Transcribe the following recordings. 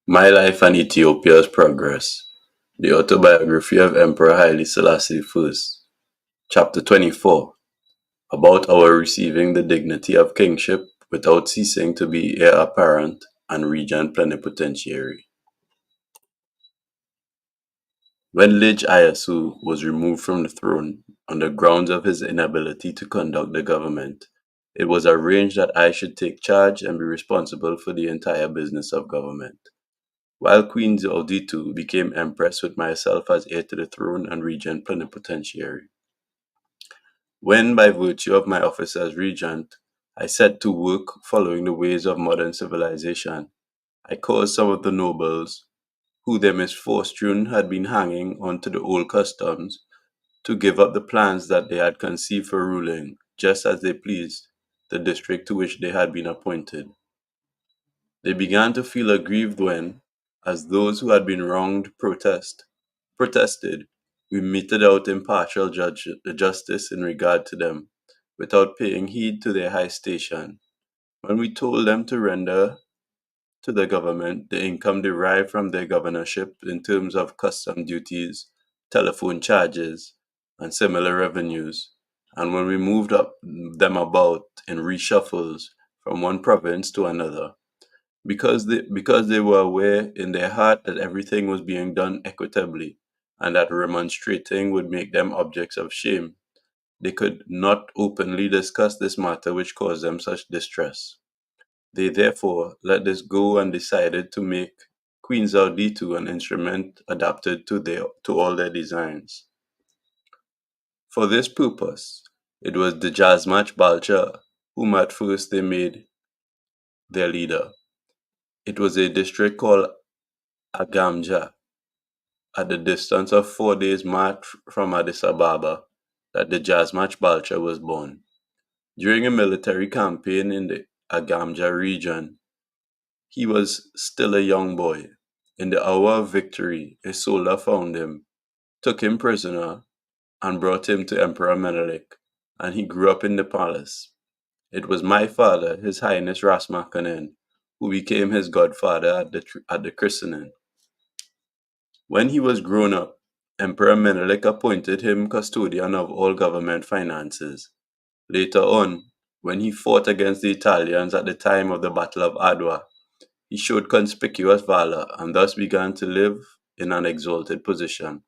My Life and Ethiopia's Progress. The Autobiography of Emperor Haile Selassie I. Chapter 24. About our receiving the dignity of kingship without ceasing to be heir apparent and regent plenipotentiary. When Lige Ayasu was removed from the throne on the grounds of his inability to conduct the government, it was arranged that I should take charge and be responsible for the entire business of government. While Queen Zewditu became empress with myself as heir to the throne and regent plenipotentiary. When, by virtue of my office as regent, I set to work following the ways of modern civilization, I caused some of the nobles, who their misfortune had been hanging on to the old customs, to give up the plans that they had conceived for ruling, just as they pleased, the district to which they had been appointed. They began to feel aggrieved when, as those who had been wronged protested, we meted out impartial justice in regard to them, without paying heed to their high station. When we told them to render to the government the income derived from their governorship in terms of custom duties, telephone charges, and similar revenues, and when we moved up them about in reshuffles from one province to another, because they were aware in their heart that everything was being done equitably, and that remonstrating would make them objects of shame, they could not openly discuss this matter which caused them such distress. They therefore let this go and decided to make Queen Zauditu an instrument adapted to all their designs. For this purpose, it was Dejazmach Balcha whom at first they made their leader. It was a district called Agamja, at the distance of 4 days' march from Addis Ababa, that Dejazmach Balcha was born. During a military campaign in the Agamja region, he was still a young boy. In the hour of victory, a soldier found him, took him prisoner, and brought him to Emperor Menelik, and he grew up in the palace. It was my father, His Highness Rasmakanen, who became his godfather at the christening. When he was grown up, Emperor Menelik appointed him custodian of all government finances. Later on, when he fought against the Italians at the time of the Battle of Adwa, he showed conspicuous valor and thus began to live in an exalted position.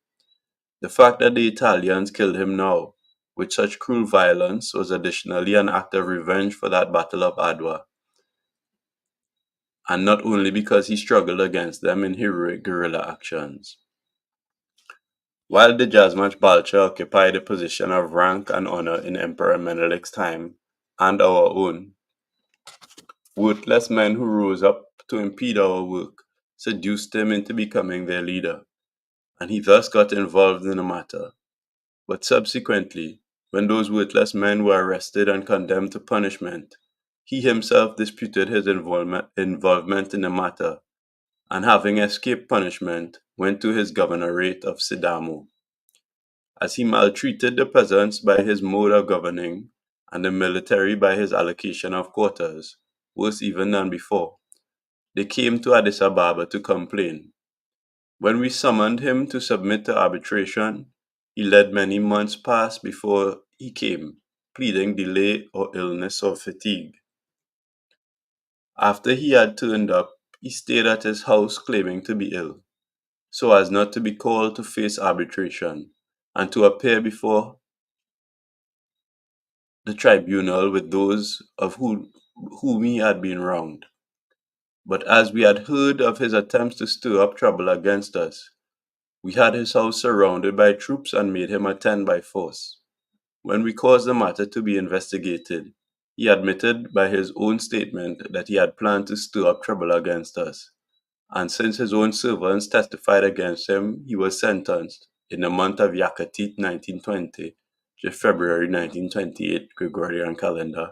The fact that the Italians killed him now, with such cruel violence, was additionally an act of revenge for that Battle of Adwa, and not only because he struggled against them in heroic guerrilla actions. While the Dejazmach Balcha occupied a position of rank and honor in Emperor Menelik's time and our own, worthless men who rose up to impede our work seduced him into becoming their leader, and he thus got involved in the matter. But subsequently, when those worthless men were arrested and condemned to punishment, he himself disputed his involvement in the matter, and having escaped punishment, went to his governorate of Sidamo. As he maltreated the peasants by his mode of governing, and the military by his allocation of quarters, worse even than before, they came to Addis Ababa to complain. When we summoned him to submit to arbitration, he let many months pass before he came, pleading delay or illness or fatigue. After he had turned up, he stayed at his house claiming to be ill, so as not to be called to face arbitration and to appear before the tribunal with those of whom he had been wronged. But as we had heard of his attempts to stir up trouble against us, we had his house surrounded by troops and made him attend by force. When we caused the matter to be investigated, he admitted by his own statement that he had planned to stir up trouble against us, and since his own servants testified against him, he was sentenced in the month of Yakatit 1920 to February 1928 Gregorian calendar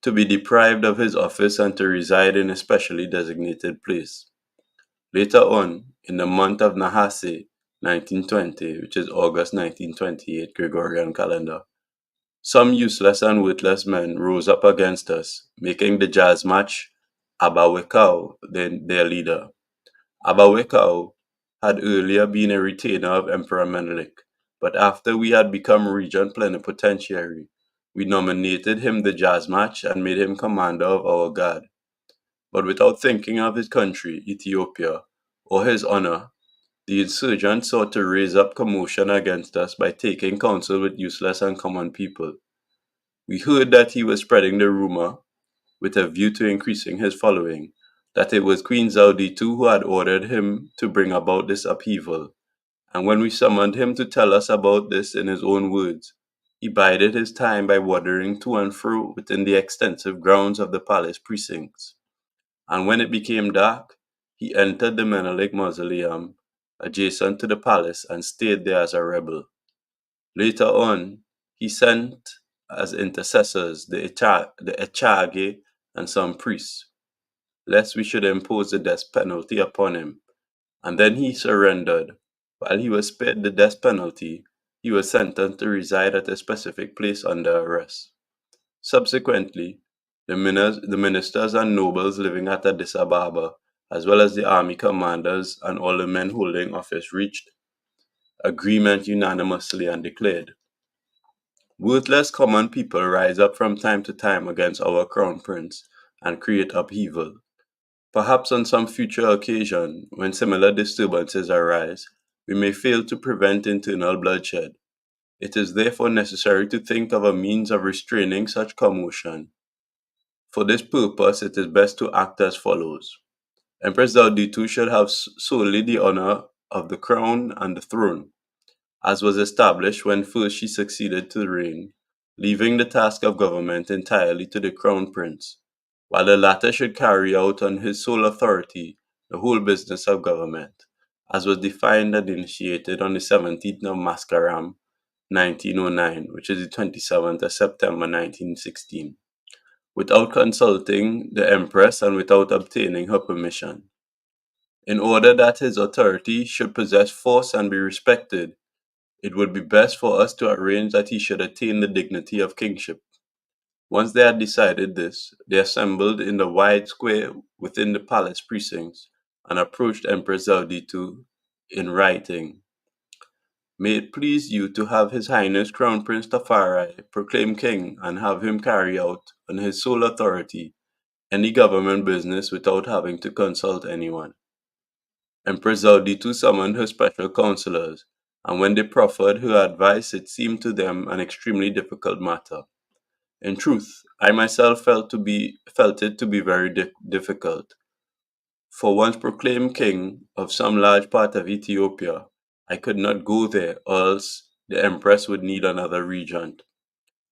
to be deprived of his office and to reside in a specially designated place. Later on, in the month of Nahase 1920, which is August 1928 Gregorian calendar, some useless and worthless men rose up against us, making the Dejazmach Abawekau their leader. Abawekau had earlier been a retainer of Emperor Menelik, but after we had become regent plenipotentiary, we nominated him the Dejazmach and made him commander of our guard. But without thinking of his country, Ethiopia, or his honor, the insurgents sought to raise up commotion against us by taking counsel with useless and common people. We heard that he was spreading the rumor, with a view to increasing his following, that it was Queen Zauditu who had ordered him to bring about this upheaval, and when we summoned him to tell us about this in his own words, he bided his time by wandering to and fro within the extensive grounds of the palace precincts. And when it became dark, he entered the Menelik mausoleum adjacent to the palace and stayed there as a rebel. Later on, he sent as intercessors the Echage and some priests, lest we should impose the death penalty upon him. And then he surrendered. While he was spared the death penalty, he was sentenced to reside at a specific place under arrest. Subsequently, the ministers and nobles living at Addis Ababa, as well as the army commanders and all the men holding office, reached agreement unanimously and declared, "Worthless common people rise up from time to time against our crown prince and create upheaval. Perhaps on some future occasion, when similar disturbances arise, we may fail to prevent internal bloodshed. It is therefore necessary to think of a means of restraining such commotion. For this purpose, it is best to act as follows. Empress Zauditu should have solely the honor of the crown and the throne, as was established when first she succeeded to the reign, leaving the task of government entirely to the crown prince, while the latter should carry out on his sole authority the whole business of government, as was defined and initiated on the 17th of Mascaram, 1909, which is the 27th of September 1916, without consulting the empress and without obtaining her permission. In order that his authority should possess force and be respected, it would be best for us to arrange that he should attain the dignity of kingship." Once they had decided this, they assembled in the wide square within the palace precincts and approached Empress Zauditu in writing. "May it please you to have His Highness Crown Prince Tafari proclaimed king and have him carry out, on his sole authority, any government business without having to consult anyone." Empress Zauditu summoned her special counselors, and when they proffered her advice, it seemed to them an extremely difficult matter. In truth, I myself felt it to be very difficult. For once proclaimed king of some large part of Ethiopia, I could not go there, or else the empress would need another regent.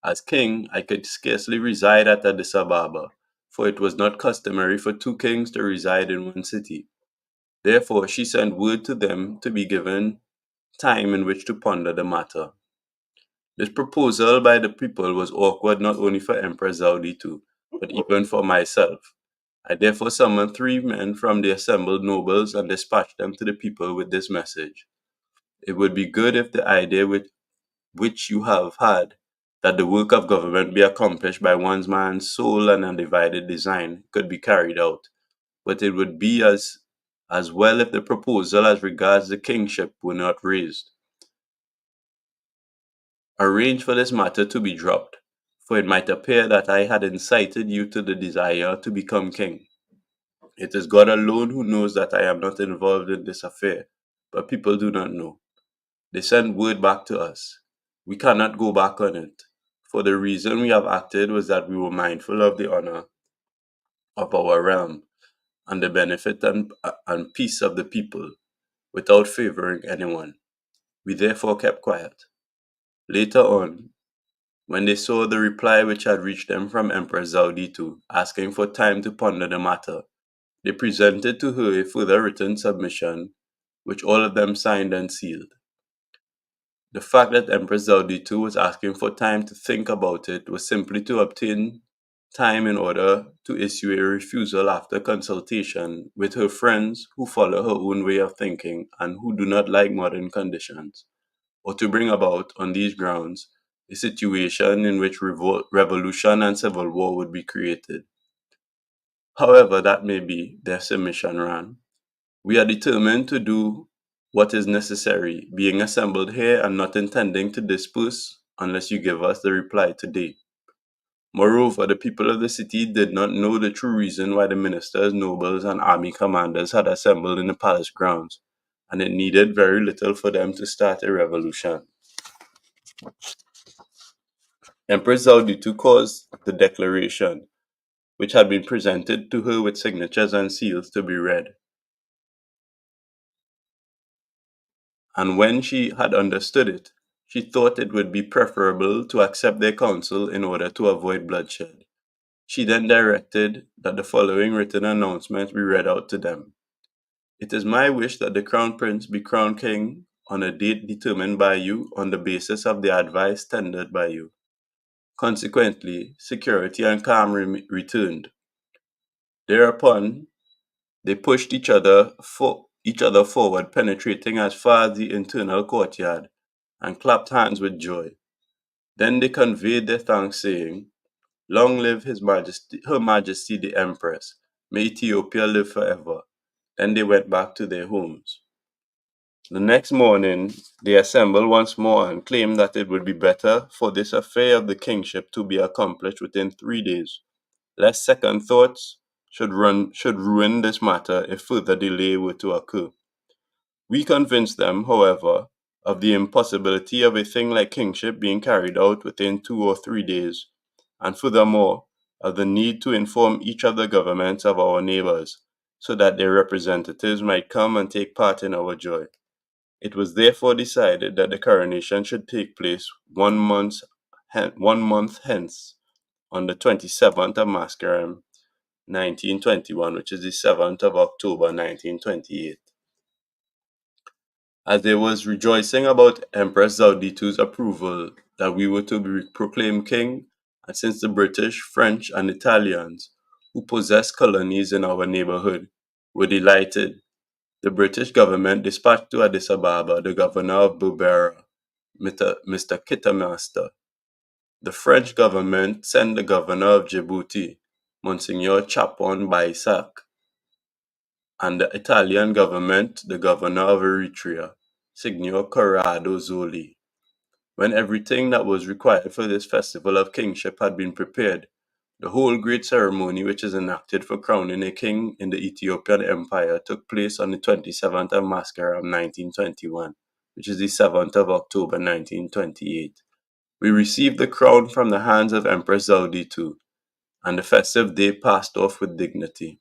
As king, I could scarcely reside at Addis Ababa, for it was not customary for two kings to reside in one city. Therefore, she sent word to them to be given time in which to ponder the matter. This proposal by the people was awkward not only for Empress Zauditu, but even for myself. I therefore summoned three men from the assembled nobles and dispatched them to the people with this message. It would be good if the idea which you have had, that the work of government be accomplished by one man's sole and undivided design, could be carried out, but it would be as well if the proposal as regards the kingship were not raised. Arrange for this matter to be dropped, for it might appear that I had incited you to the desire to become king. It is God alone who knows that I am not involved in this affair, but people do not know. They send word back to us. We cannot go back on it, for the reason we have acted was that we were mindful of the honor of our realm and the benefit and peace of the people, without favoring anyone. We therefore kept quiet. Later on, when they saw the reply which had reached them from Empress Zauditu, asking for time to ponder the matter, they presented to her a further written submission, which all of them signed and sealed. The fact that Empress Zauditu was asking for time to think about it was simply to obtain time in order to issue a refusal after consultation with her friends who follow her own way of thinking and who do not like modern conditions, or to bring about, on these grounds, a situation in which revolution and civil war would be created. However that may be, their submission ran. We are determined to do what is necessary, being assembled here and not intending to disperse unless you give us the reply today. Moreover, the people of the city did not know the true reason why the ministers, nobles, and army commanders had assembled in the palace grounds, and it needed very little for them to start a revolution. Empress Zauditu caused the declaration, which had been presented to her with signatures and seals, to be read. And when she had understood it, she thought it would be preferable to accept their counsel in order to avoid bloodshed. She then directed that the following written announcement be read out to them. It is my wish that the Crown Prince be crowned king on a date determined by you on the basis of the advice tendered by you. Consequently, security and calm returned. Thereupon, they pushed each other forward, penetrating as far as the internal courtyard, and clapped hands with joy. Then they conveyed their thanks, saying, "Long live Her Majesty the Empress! May Ethiopia live forever!" Then they went back to their homes. The next morning, they assembled once more and claimed that it would be better for this affair of the kingship to be accomplished within 3 days, lest second thoughts should ruin this matter if further delay were to occur. We convinced them, however, of the impossibility of a thing like kingship being carried out within 2 or 3 days, and furthermore, of the need to inform each of the governments of our neighbors, so that their representatives might come and take part in our joy. It was therefore decided that the coronation should take place 1 month hence, on the 27th of Mascaram, 1921, which is the 7th of October, 1928. As there was rejoicing about Empress Zauditu's approval that we were to be proclaimed king, and since the British, French, and Italians, who possessed colonies in our neighborhood, were delighted, the British government dispatched to Addis Ababa the governor of Berbera, Mr. Kitamaster. The French government sent the governor of Djibouti, Monsignor Chapon Baisak, and the Italian government the governor of Eritrea, Signor Corrado Zoli. When everything that was required for this festival of kingship had been prepared, the whole great ceremony which is enacted for crowning a king in the Ethiopian Empire took place on the 27th of Mascaram, 1921, which is the 7th of October, 1928. We received the crown from the hands of Empress Zauditu, and the festive day passed off with dignity.